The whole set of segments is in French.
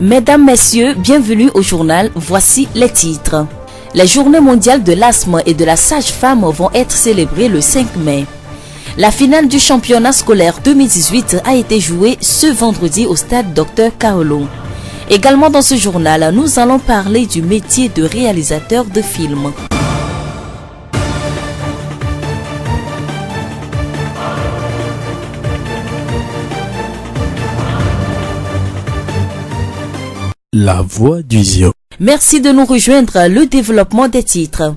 Mesdames, Messieurs, bienvenue au journal. Voici les titres. Les journées mondiales de l'asthme et de la sage-femme vont être célébrées le 5 mai. La finale du championnat scolaire 2018 a été jouée ce vendredi au stade Dr Kaolo. Également dans ce journal, nous allons parler du métier de réalisateur de films. La voix du Zio. Merci de nous rejoindre. Le développement des titres.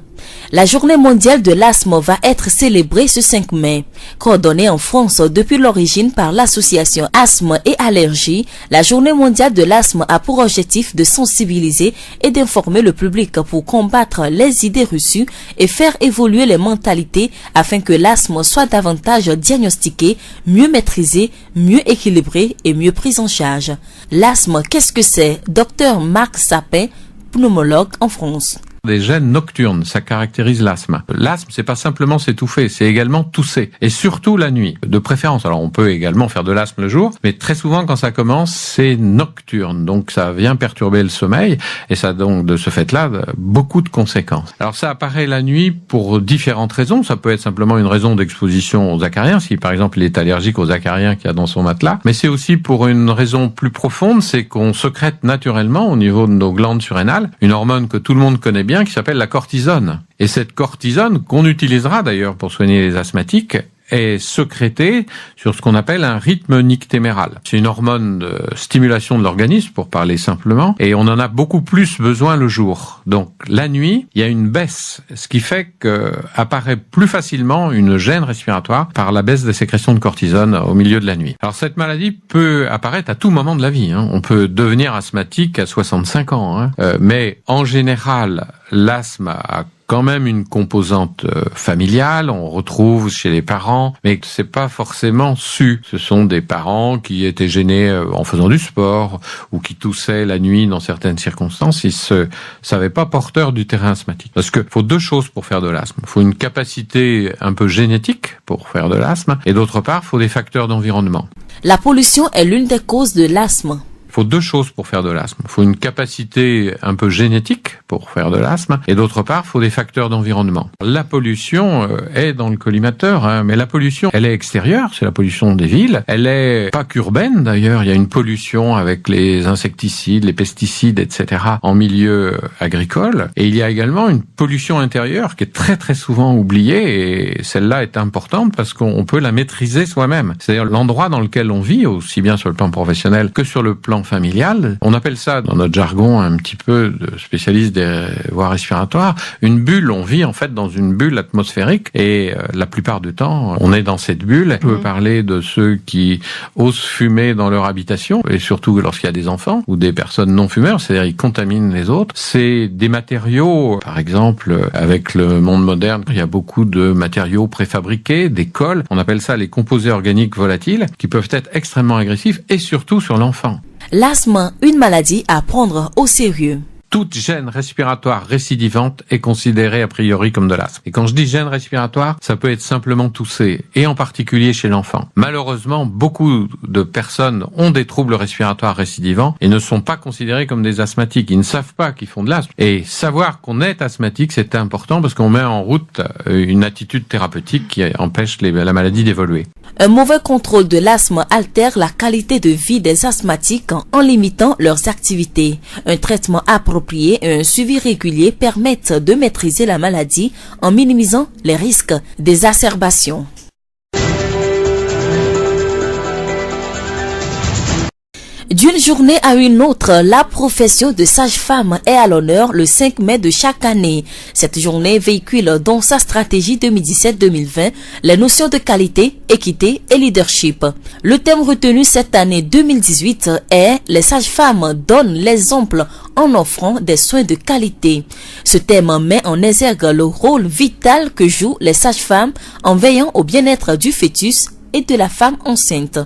La journée mondiale de l'asthme va être célébrée ce 5 mai. Coordonnée en France depuis l'origine par l'association Asthme et Allergies, la journée mondiale de l'asthme a pour objectif de sensibiliser et d'informer le public pour combattre les idées reçues et faire évoluer les mentalités afin que l'asthme soit davantage diagnostiqué, mieux maîtrisé, mieux équilibré et mieux pris en charge. L'asthme, qu'est-ce que c'est? Dr Marc Sapin, pneumologue en France. Des gènes nocturnes, ça caractérise l'asthme. L'asthme, c'est pas simplement s'étouffer, c'est également tousser. Et surtout la nuit, de préférence. Alors on peut également faire de l'asthme le jour, mais très souvent quand ça commence, c'est nocturne. Donc ça vient perturber le sommeil, et ça a donc de ce fait-là beaucoup de conséquences. Alors ça apparaît la nuit pour différentes raisons. Ça peut être simplement une raison d'exposition aux acariens, si par exemple il est allergique aux acariens qu'il y a dans son matelas. Mais c'est aussi pour une raison plus profonde, c'est qu'on sécrète naturellement au niveau de nos glandes surrénales une hormone que tout le monde connaît bien, qui s'appelle la cortisone. Et cette cortisone, qu'on utilisera d'ailleurs pour soigner les asthmatiques, est sécrétée sur ce qu'on appelle un rythme nictéméral. C'est une hormone de stimulation de l'organisme, pour parler simplement, et on en a beaucoup plus besoin le jour. Donc la nuit, il y a une baisse, ce qui fait que apparaît plus facilement une gêne respiratoire par la baisse des sécrétions de cortisone au milieu de la nuit. Alors cette maladie peut apparaître à tout moment de la vie. On peut devenir asthmatique à 65 ans, mais en général, l'asthme a quand même une composante familiale, on retrouve chez les parents, mais c'est pas forcément su. Ce sont des parents qui étaient gênés en faisant du sport ou qui toussaient la nuit dans certaines circonstances. Ils se savaient pas porteurs du terrain asthmatique. Parce que faut deux choses pour faire de l'asthme. Il faut une capacité un peu génétique pour faire de l'asthme, et d'autre part, il faut des facteurs d'environnement. La pollution est l'une des causes de l'asthme. Il faut deux choses pour faire de l'asthme. Il faut une capacité un peu génétique pour faire de l'asthme, et d'autre part, il faut des facteurs d'environnement. La pollution est dans le collimateur, mais la pollution, elle est extérieure, c'est la pollution des villes. Elle est pas qu'urbaine d'ailleurs, il y a une pollution avec les insecticides, les pesticides, etc. en milieu agricole. Et il y a également une pollution intérieure qui est très très souvent oubliée, et celle-là est importante parce qu'on peut la maîtriser soi-même. C'est-à-dire l'endroit dans lequel on vit, aussi bien sur le plan professionnel que sur le plan familial. On appelle ça, dans notre jargon un petit peu de spécialiste des voies respiratoires, une bulle. On vit en fait dans une bulle atmosphérique, et la plupart du temps, on est dans cette bulle. On peut parler de ceux qui osent fumer dans leur habitation, et surtout lorsqu'il y a des enfants ou des personnes non fumeurs, c'est-à-dire ils contaminent les autres. C'est des matériaux, par exemple, avec le monde moderne, il y a beaucoup de matériaux préfabriqués, des colles. On appelle ça les composés organiques volatiles, qui peuvent être extrêmement agressifs, et surtout sur l'enfant. L'asthme, une maladie à prendre au sérieux. Toute gêne respiratoire récidivante est considérée a priori comme de l'asthme. Et quand je dis gêne respiratoire, ça peut être simplement tousser, et en particulier chez l'enfant. Malheureusement, beaucoup de personnes ont des troubles respiratoires récidivants et ne sont pas considérés comme des asthmatiques. Ils ne savent pas qu'ils font de l'asthme. Et savoir qu'on est asthmatique, c'est important parce qu'on met en route une attitude thérapeutique qui empêche la maladie d'évoluer. Un mauvais contrôle de l'asthme altère la qualité de vie des asthmatiques en limitant leurs activités. Un traitement approprié et un suivi régulier permettent de maîtriser la maladie en minimisant les risques d'exacerbation. D'une journée à une autre, la profession de sage-femme est à l'honneur le 5 mai de chaque année. Cette journée véhicule dans sa stratégie 2017-2020 les notions de qualité, équité et leadership. Le thème retenu cette année 2018 est « Les sages-femmes donnent l'exemple en offrant des soins de qualité ». Ce thème met en exergue le rôle vital que jouent les sages-femmes en veillant au bien-être du fœtus et de la femme enceinte.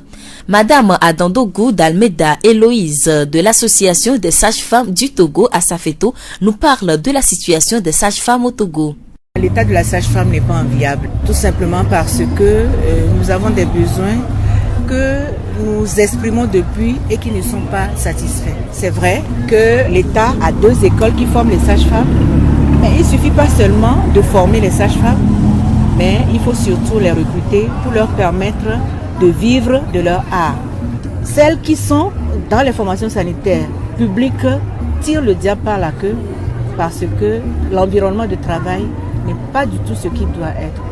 Madame Adandogo d'Almeida Héloïse de l'association des sages-femmes du Togo à Safeto nous parle de la situation des sages-femmes au Togo. L'état de la sage-femme n'est pas enviable, tout simplement parce que nous avons des besoins que nous exprimons depuis et qui ne sont pas satisfaits. C'est vrai que l'État a 2 écoles qui forment les sages-femmes, mais il ne suffit pas seulement de former les sages-femmes, mais il faut surtout les recruter pour leur permettre de vivre de leur art. Celles qui sont dans les formations sanitaires publiques tirent le diable par la queue parce que l'environnement de travail n'est pas du tout ce qu'il doit être.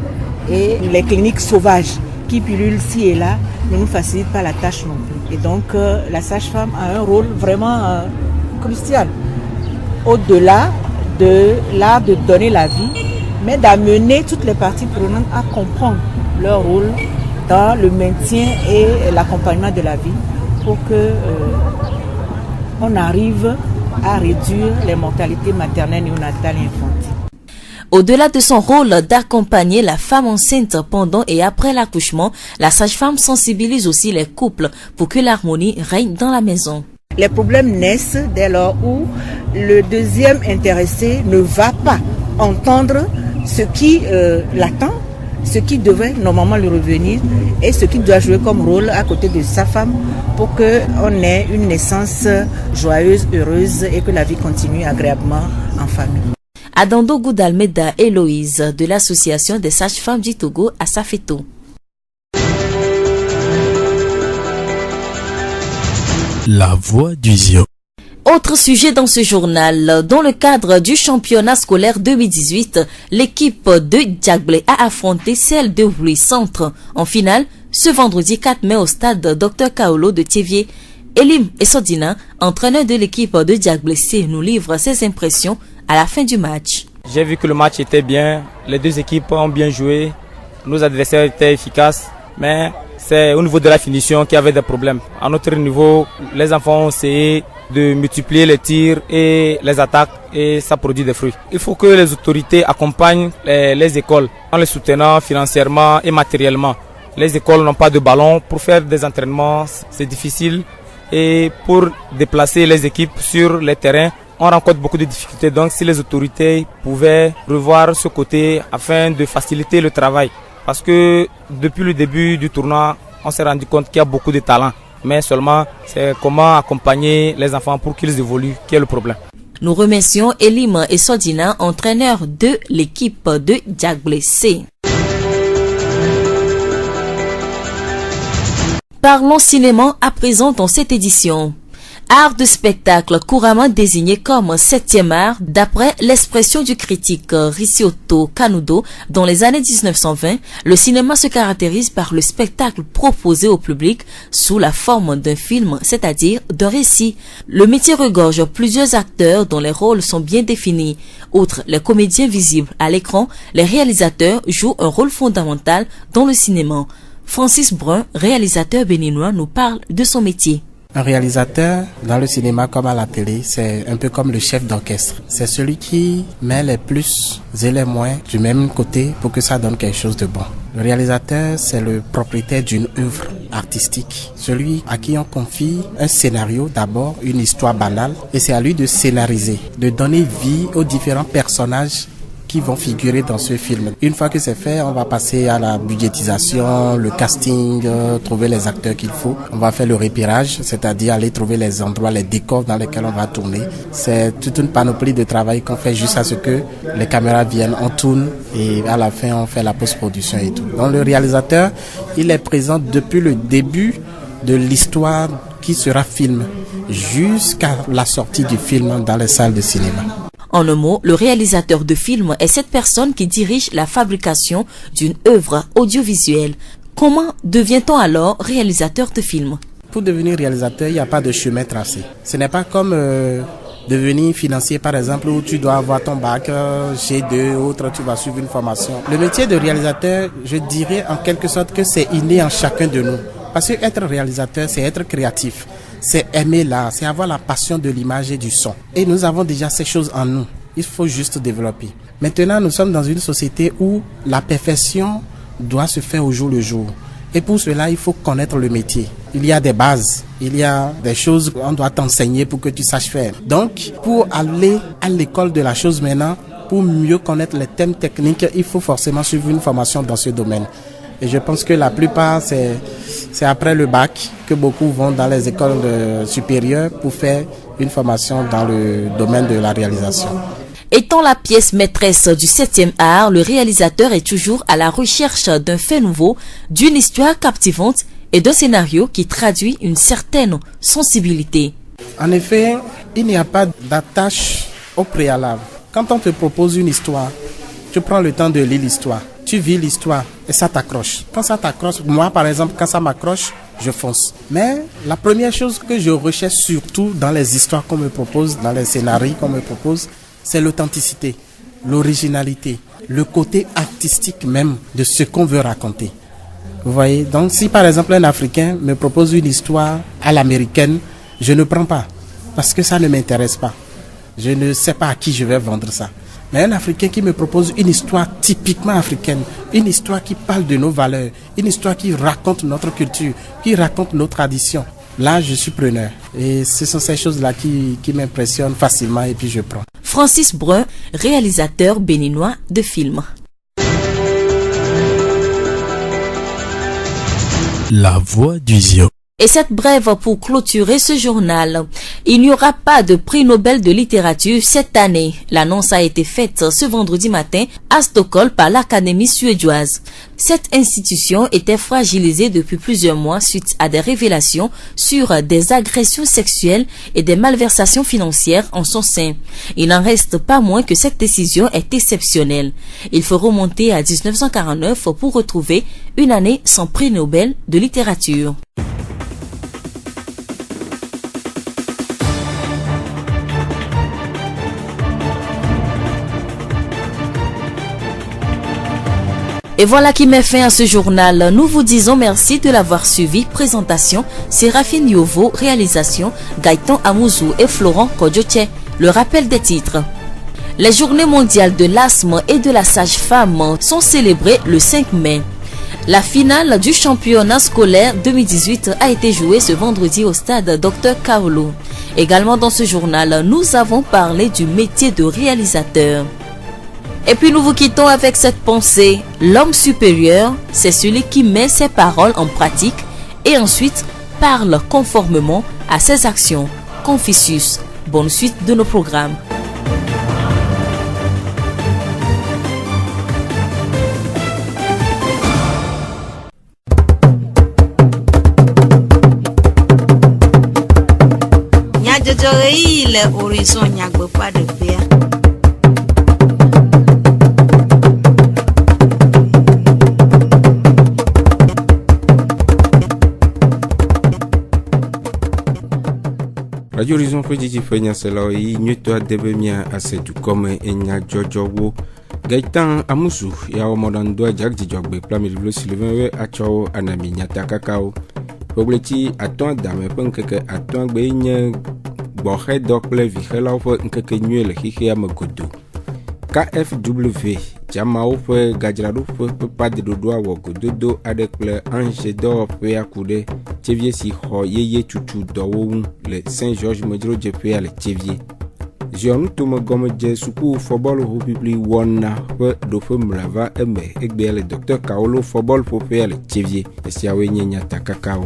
Et les cliniques sauvages qui pullulent ci et là ne nous facilitent pas la tâche non plus. Et donc la sage-femme a un rôle vraiment crucial. Au-delà de l'art de donner la vie, mais d'amener toutes les parties prenantes à comprendre leur rôle dans le maintien et l'accompagnement de la vie pour que on arrive à réduire les mortalités maternelles, néonatales et infantiles. Au-delà de son rôle d'accompagner la femme enceinte pendant et après l'accouchement, la sage-femme sensibilise aussi les couples pour que l'harmonie règne dans la maison. Les problèmes naissent dès lors où le deuxième intéressé ne va pas entendre ce qui l'attend, ce qui devait normalement lui revenir et ce qu'il doit jouer comme rôle à côté de sa femme pour qu'on ait une naissance joyeuse, heureuse et que la vie continue agréablement en famille. Adando Goudalmeda Héloïse de l'association des sages-femmes du Togo à Safeto. La voix du Zion. Autre sujet dans ce journal, dans le cadre du championnat scolaire 2018, l'équipe de Djagbel a affronté celle de Wuli Centre en finale ce vendredi 4 mai au stade Dr Kaolo de Thiévier. Elim Essodina, entraîneur de l'équipe de Djagbel C, nous livre ses impressions à la fin du match. J'ai vu que le match était bien, les 2 équipes ont bien joué, nos adversaires étaient efficaces, mais c'est au niveau de la finition qu'il y avait des problèmes. À notre niveau, les enfants ont essayé de multiplier les tirs et les attaques et ça produit des fruits. Il faut que les autorités accompagnent les écoles en les soutenant financièrement et matériellement. Les écoles n'ont pas de ballon. Pour faire des entraînements, c'est difficile. Et pour déplacer les équipes sur les terrains, on rencontre beaucoup de difficultés. Donc si les autorités pouvaient revoir ce côté afin de faciliter le travail. Parce que depuis le début du tournoi, on s'est rendu compte qu'il y a beaucoup de talents. Mais seulement, c'est comment accompagner les enfants pour qu'ils évoluent qui est le problème. Nous remercions Elim Essodina, entraîneur de l'équipe de Djagbel C. Parlons cinéma à présent dans cette édition. Art de spectacle couramment désigné comme 7e art d'après l'expression du critique Ricciotto Canudo dans les années 1920, le cinéma se caractérise par le spectacle proposé au public sous la forme d'un film, c'est-à-dire d'un récit. Le métier regorge plusieurs acteurs dont les rôles sont bien définis. Outre les comédiens visibles à l'écran, les réalisateurs jouent un rôle fondamental dans le cinéma. Francis Brun, réalisateur béninois, nous parle de son métier. Un réalisateur, dans le cinéma comme à la télé, c'est un peu comme le chef d'orchestre. C'est celui qui met les plus et les moins du même côté pour que ça donne quelque chose de bon. Le réalisateur, c'est le propriétaire d'une œuvre artistique. Celui à qui on confie un scénario, d'abord une histoire banale, et c'est à lui de scénariser, de donner vie aux différents personnages qui vont figurer dans ce film. Une fois que c'est fait, on va passer à la budgétisation, le casting, trouver les acteurs qu'il faut. On va faire le repérage, c'est-à-dire aller trouver les endroits, les décors dans lesquels on va tourner. C'est toute une panoplie de travail qu'on fait juste à ce que les caméras viennent, on tourne et à la fin on fait la post-production et tout. Donc le réalisateur, il est présent depuis le début de l'histoire qui sera film jusqu'à la sortie du film dans les salles de cinéma. En un mot, le réalisateur de film est cette personne qui dirige la fabrication d'une œuvre audiovisuelle. Comment devient-on alors réalisateur de film? Pour devenir réalisateur, il n'y a pas de chemin tracé. Ce n'est pas comme devenir financier, par exemple, où tu dois avoir ton bac, G2, autre, tu vas suivre une formation. Le métier de réalisateur, je dirais en quelque sorte que c'est inné en chacun de nous. Parce que être réalisateur, c'est être créatif. C'est aimer l'art, c'est avoir la passion de l'image et du son. Et nous avons déjà ces choses en nous. Il faut juste développer. Maintenant, nous sommes dans une société où la perfection doit se faire au jour le jour. Et pour cela, il faut connaître le métier. Il y a des bases, il y a des choses qu'on doit t'enseigner pour que tu saches faire. Donc, pour aller à l'école de la chose maintenant, pour mieux connaître les thèmes techniques, il faut forcément suivre une formation dans ce domaine. Et je pense que la plupart, c'est après le bac que beaucoup vont dans les écoles supérieures pour faire une formation dans le domaine de la réalisation. Étant la pièce maîtresse du 7e art, le réalisateur est toujours à la recherche d'un fait nouveau, d'une histoire captivante et d'un scénario qui traduit une certaine sensibilité. En effet, il n'y a pas d'attache au préalable. Quand on te propose une histoire, tu prends le temps de lire l'histoire, tu vis l'histoire et ça t'accroche. Quand ça t'accroche, moi par exemple, quand ça m'accroche, je fonce. Mais la première chose que je recherche surtout dans les histoires qu'on me propose, dans les scénarios qu'on me propose, c'est l'authenticité, l'originalité, le côté artistique même de ce qu'on veut raconter. Vous voyez, donc si par exemple un Africain me propose une histoire à l'américaine, je ne prends pas parce que ça ne m'intéresse pas. Je ne sais pas à qui je vais vendre ça. Mais un Africain qui me propose une histoire typiquement africaine, une histoire qui parle de nos valeurs, une histoire qui raconte notre culture, qui raconte nos traditions, là je suis preneur. Et ce sont ces choses-là qui m'impressionnent facilement et puis je prends. Francis Brun, réalisateur béninois de films. La voix du Zion. Et cette brève pour clôturer ce journal. Il n'y aura pas de prix Nobel de littérature cette année. L'annonce a été faite ce vendredi matin à Stockholm par l'Académie suédoise. Cette institution était fragilisée depuis plusieurs mois suite à des révélations sur des agressions sexuelles et des malversations financières en son sein. Il n'en reste pas moins que cette décision est exceptionnelle. Il faut remonter à 1949 pour retrouver une année sans prix Nobel de littérature. Et voilà qui met fin à ce journal. Nous vous disons merci de l'avoir suivi. Présentation, Séraphine Yovo. Réalisation, Gaëtan Amouzou et Florent Kodjoche. Le rappel des titres. Les journées mondiales de l'asthme et de la sage-femme sont célébrées le 5 mai. La finale du championnat scolaire 2018 a été jouée ce vendredi au stade Dr Kaolo. Également dans ce journal, nous avons parlé du métier de réalisateur. Et puis nous vous quittons avec cette pensée. L'homme supérieur, c'est celui qui met ses paroles en pratique et ensuite parle conformément à ses actions. Confucius. Bonne suite de nos programmes. Radio Horizon Fredji Fenya Selo yi nyuto adebemia asedu kome enya jojowo Gaëtan Amouzou ya omodando ajagdi jogbe plamilvlo silvenwe acho anami nyata kakao Pobleti aton dame penkeke aton gbe nye bohe dokle vihela ofo nkeke nyele hihi amagodo KFW jamao fe gajradu fe pade dodo awo gododo adekle ange do fe akude Tchevier si ho yeye tutu dowo le Saint-Georges Medro jepe ale Tchevier Jean Thomas Gomme je suku football ho publi wona fe do fe mrava eme egbe ale Dr Kaolo football po fe ale Tchevier esiawe nyenya takakao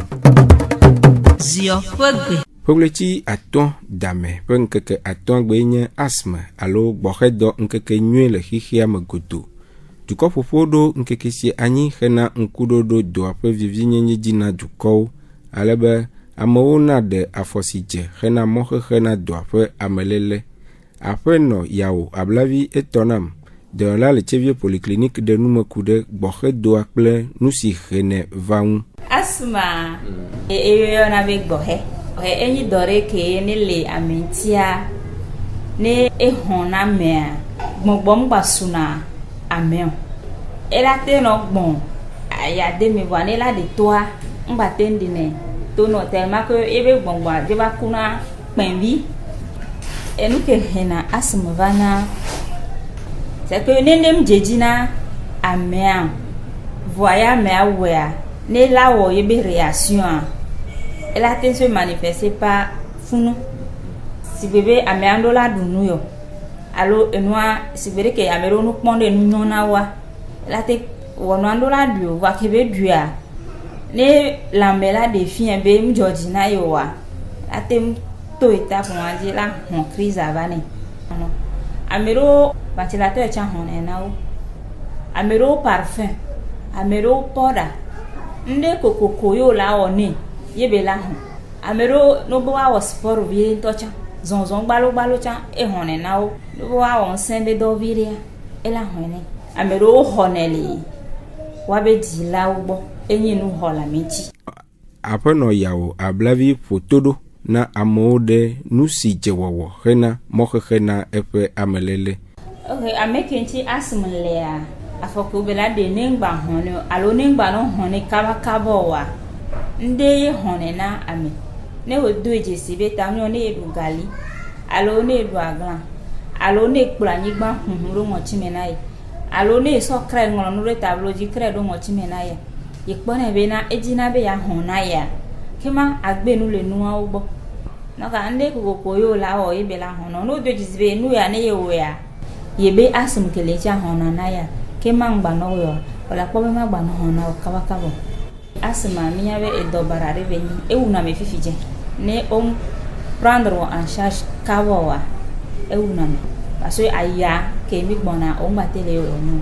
Zio fegbe Pobleti aton dame penkeke aton gbenye asthme alo bohedo nkeke nyele hihia magodo Duko fofodo nkeke si anyi hena nkudodo do ape vivinyenye jina duko alebe amewo de afosije hena mohe hena do ape amelele ape no yawo ablavi etonam de la le Tchevier polyclinique de numekude bohedo akple nusi hene vaun asma e na be bohe enyi dore ke ne le amentia ne ehona me gbogbom gbasuna amen elate no gbon ayade mi wa ne la de toa ngbatendi ne to no tellement que ebe gbongba je ba kuna penvi enu ke hena asma vana c'est que ne nem jejina amen voya me awea ne la wo yebe réaction Elle a été se manifester par Founou. Si bébé améando la dounou yo. Alors, si bébé que améro nous pondé nous non awa. Elle a été wono la du wa kebe dua ne la mela de fien be m George na yo wa atem to eta pour manger la on crise avane non amero ventilateur cha hone na o amero parfum amero powder nde kokoko yo la oni yebe la hon amero no bo wa sport bi to cha zonzon gbalo cha e hone na o no bo wa on sende do viria e la hone amero honeli wa be di la ugbo enyi nu hola mechi apeno yawo ablavi fotodo na amode nusi jewowo hena mohena epe amelele okay amekenti asmlea afoko bela de nengba hono alo nengba no hone kaba wa nde hone na ame ne wodo ejesi beta mi one edu gali alo ne edu aglan alo ne kplanyigba hunhuro mochimenaye alo ne so kra ngolo no tablo ji kra do mochimenaye yekpone be na ejina be ya hona ya kema agbenu le nuwa ugbo naka nde kokoko yo la o ibe la hono no do jizbe nu ya ne yewo ya yebe asum kelecha hona na ya kema ngba no yo wala ko be ma gba no hona kaba asma mi ya be edobara reveni ewu na me fifije ne on prendre en charge kawa ewu na me parce aya ke mi gbona o matele o no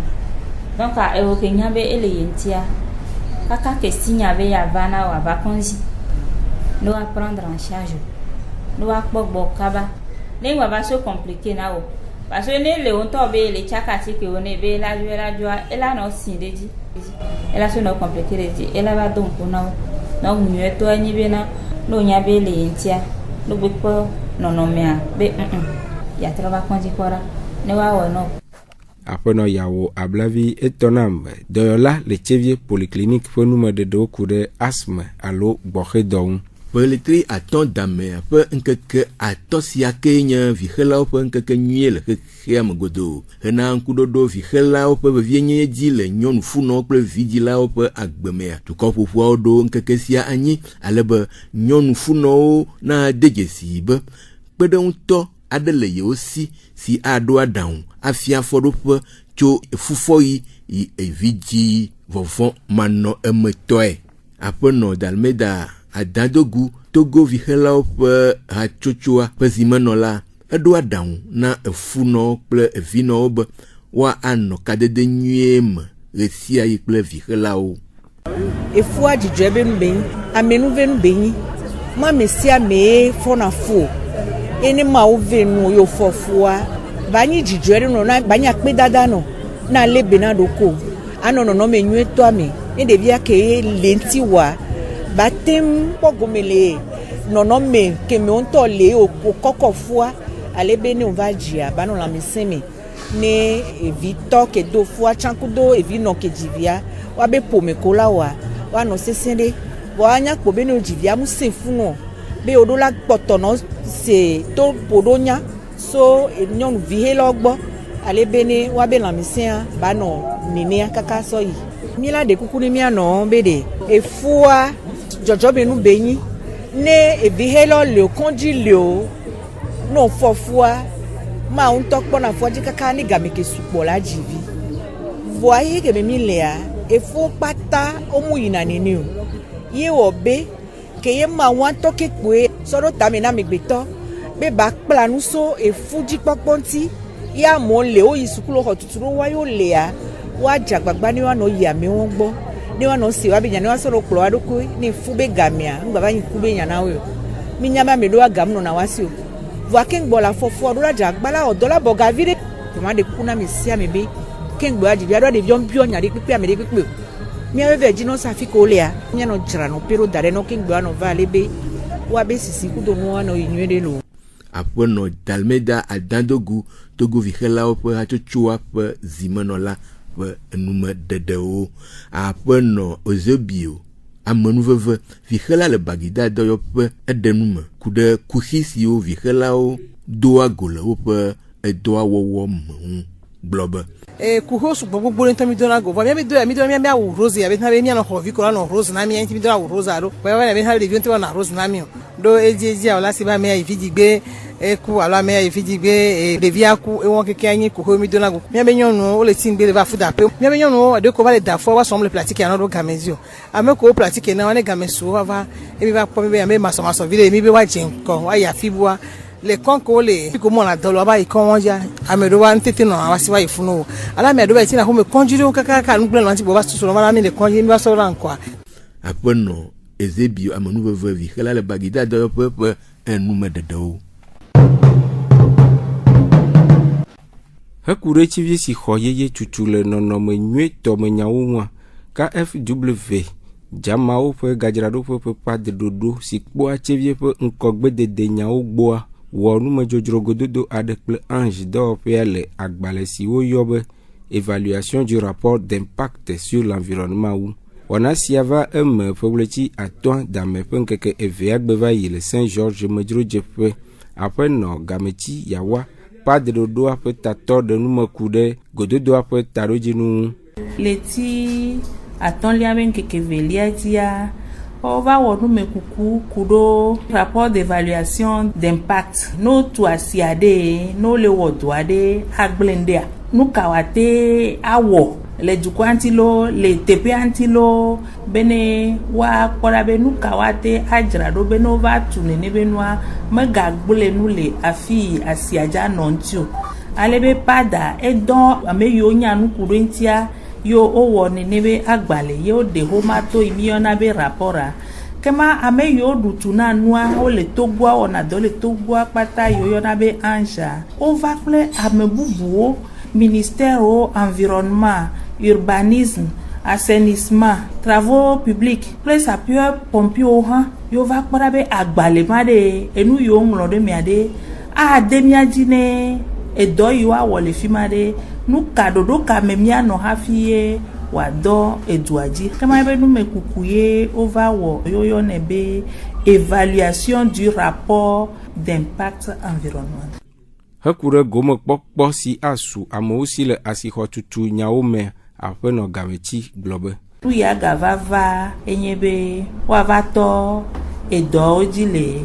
donc a ewo ke nya be ele yentia kaka ke sinya be ya vana wa vacances no va prendre en charge no va gbogbo kaba ne wa va so compliqué na o parce ne le on to be le chaka ti ke one be la joa ela no sin deji ela so no compliqué deji ela va donc na no nyu to anyi be na no nya be le yentia no be ko no mea be ya traba konji kora ne wa wo no apeno yawo ablavi etonam doyola le chevie polyclinique pour nous de do kude asthme alo gbohe don Peletri aton dame pe nkeke atosia kenya vihela pe nkeke nyele hea mgodo hena nkudodo vihela pe vienye di le nyonu funo pe vidila pe agbemea tukopu odo nkeke sia anyi alebe nyonu funo na dejesi be pedonto adele ye aussi si ado adan afia fodope cho fufoyi yi eviji vovon mano emetoe apeno dalmeda Adadogu Togo vihela pe hachochoa pe zimenola edo adan na efuno ple evino be wa ano kadede nyuem resia yi ple vihela o efua dijebe mben amenu venu benyi ma mesia me fona fo eni ma o venu yo fofua banyi dijere no na banyi akpe dada no na lebe na doko anono no menyu eto ame e de bia ke lenti wa batem pogomele nono me ke me on to le o kokofua alebe ni on va jia bano la miseme ne evito ke do fua chankudo evino ke jivia wa be pomekola wa no sesende wa anya ko be no jivia mu sefuno be odola potono se to podonya so enyon vihela ogbo alebe ni wa be la misea bano nini kaka so yi mila de kukuni mi ano bede efua jojo benu benyi ne evihelo le konji le no fofua ma un tokpo na foji kaka ni gameke supo la jivi voye ke me mi lea efu pata omu yina nini o ye obe ke ye ma wan toke pe so do tami na megbeto be ba planu so efu ji poponti ya mo le o yisukulo ho tuturo wa yo lea wa jagbagba ni wa no ya mi won gbo ni wa no si wa bi nya ni wa so ro klo adoko ni fube gamia ngba ba yin kube nya na we mi nya ma me do agam no na wa si o wa ken gbo la fofo do la jagbala o do la boga vide to ma de kuna mi si amebe ken gbo aji bi ado de bio nya de pipe amede pipe mi ave ji no safi ko le a nya no jra no pero dare no ken gbo no va lebe wa be sisi ku do no wa no yinwe de lo apono dalmeda adandogu togo vihela ope hachochua pe zimenola pe nume dedeo apono ozebio amenuveve vihela le bagida doyo pe edenume kude kuhisio vihela o doa gole ope edoa wowo mu globe kuhosu gbogbo nto mi dona go ba mi do mi awu rose ya be na be mi na hovi ko na rose na mi enti mi do awu rose aro ba na be ha le vi nto na rose na mi do eji ala si ba mi ya ifiji gbe eku ala me evidigbe deviaku ewon keke anyi ko ho mi dona go mi be nyonu o le tingbe le ba fuda pe mi be nyonu de ko ba le da fo wa som le pratique anodo gamezio ame ko pratique na wane gamesu wa va e mi ba po mi be me maso vile mi be wa jinko wa ya fibua le konko le ko mo na dolo ba ikon won ja amedo wa ntete no wa si wa ifunu ala me do ba ti na ho me konjiri o kaka nu plan anti bo ba so ma mi le konjiri mi ba so ran kwa apono ezebio amanu vevi kala le bagida do pepe enu me dedo Hakure chivye si khoyeye chuchule nonome nyue tome nyaunwa KFW jamao pe gajrado pe pa de dodo si kpo chivye pe nkogbe de nyao gboa wonu me jojrogododo adeple ange do pe le agbale si wo yobe évaluation du rapport d'impact sur l'environnement ou wana siava probleti aton dame pe nkeke eve agbeva le Saint-Georges medro jepe après no gameti yawa pas de dodo après tato de nous coude gododo après tarojinu leti aton liamen keke velia dia on va wonu mekuku kudo rapport d'évaluation d'impact no to asiade no le wodoade agblendea no kawate awo le dukwantilo le tepe antilo bene wa kora benu kawate ajrado beno va tunene benwa magagbole nu le afi asiaja nontio alebe pada edon ameyo nyanu kurentia yo owo nenebe agbale yo de homato imiona be rapora kema ameyo dutuna nua o le togwa ona do le togwa pata yo yona be anja o va ple amebubuo ministère au environnement urbanisme assainissement travaux publics plus appui pompier o han yo va parabe agbale made enu yo nglo de miade a demiadine e do yo a wole fimade nu kadodo ka memia no hafie wa do eduaji kama be nu mekukuye over wo yo yo nebe évaluation du rapport d'impact environnemental. Hakure gome kpokpo si asu amo aussi le asiho tutu nyaome après no gamechi globe uya gavava enyebe wavato edo ojile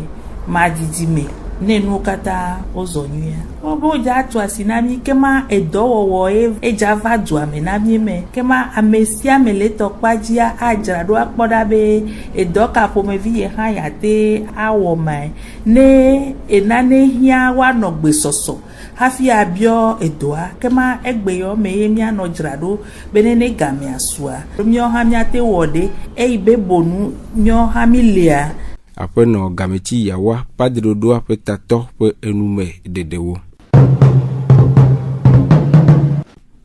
madidime nenu kata ozonyua obo ja to asinami kema edo wowo ejava du amenami me kema amesia meleto pajia ajrado akpoda be edo ka pomevi ha yate awomai ne enane hia wa no gbesoso hafi abio edoa kema egbeyo meyemia no jrado benene game asua mio hamiate wode eibe bonu mio hamilia après no gamechi yawa pas de dodo après tato pe enume dedewo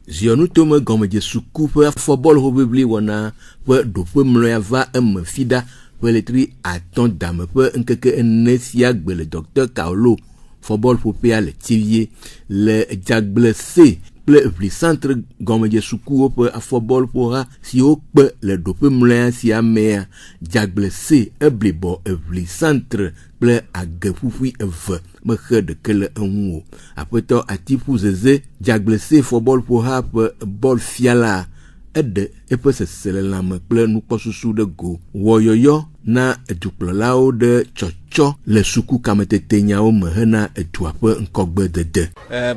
zionu tome gomeje suku pe football hobibli wana pe do pe mloya va fida pe letri aton dame pe nkeke enesia gbe le docteur Kaolo football popé le tivier le jagblessé ple vli centre gomeje suku pe football pora si o pe le do pe mloya si amea jagblessé eblibo vli centre ple agefufui eve me de kele enwo apeto atipu zeze jagblessé football pora pe ball fiala ede epe sesele lame ple nukosusu de go woyoyo na edukplolao de chocho le suku kametetenya o mehena eduape nkogbe dede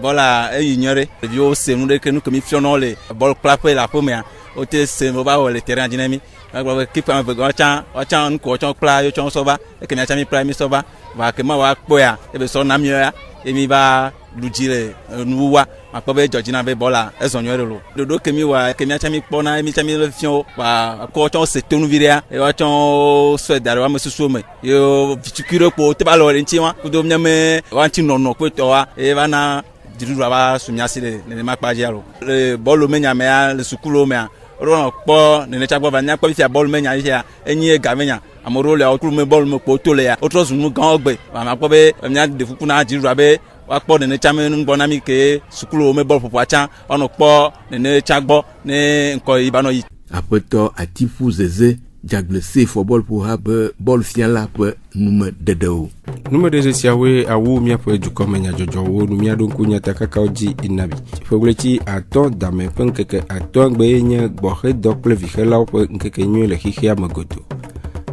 bola eyinyore bio senu de kenu kemi fionole ball clapper la première o te se mo ba le terrain dynamique agba keep am go chan nko chan pla yo chan soba e kemi achami prime soba va kema wa poya e be so na mi ya emi ba lujire nuwa akpobe Georgina be bola ezonyo lo dodo kemi wa kemi achami pona emi chami le fion wa ko chan se tonu viria e wa chan so dare wa mesusu me yo vitukiro po te ba lo nti wa ko do nyame wa nti nono ko to wa e va na diru ba sumiasi le makpaje alo le bolo menya me le sukulo me ron po ne chagbo ba nya po fi bolo menya ya enyi ga menya amoro le okuru me bolo me po to le ya otro sunu gan ogbe ma po be nya de fuku na diru abe wa po ne chame ngbo na mi ke sukulo me bolo popo acha ono po ne chagbo ne nko ibano yi apeto atifu zeze jagblessé football pour habe ball fiala pe nume dedeo nume de siawe awu mia po du komenya jojo wo numia don kunya takaka oji inabi fogleti aton dame penkeke aton gbenya gbohe dokle vihela po nkeke nyu le hihia magodo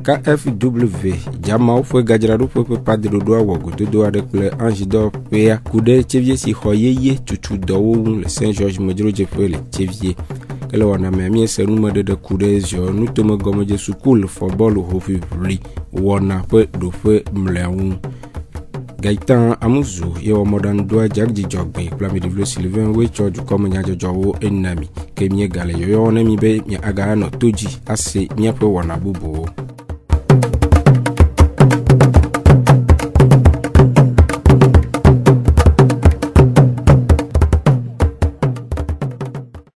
KFW Jamao ƒe gadzraɖoƒe ƒe padeɖoɖo awɔ gododo aɖe kple andzidɔwɔƒea ku ɖe tsevie si xɔ yeye tutu dɔwo ŋu le Saint George medzrodzeƒe le tsevie. Ke le wɔna mea miese numeɖeɖe ku ɖe ziɔ nutome gɔmedze sukulu fɔbɔlu hoʋiʋli wɔna ƒe ɖoƒe mlea ŋu. Gaëtan Amuzu ye wɔ mɔɖaŋudɔa Dzidzɔgbe kple Ameɖevlo Sylvain woe tsɔ dukɔme nyadzɔdzɔwo enami ke miegale yɔyɔ ne mi be miaganɔ to dzi ase miaƒe wɔna bubuwo.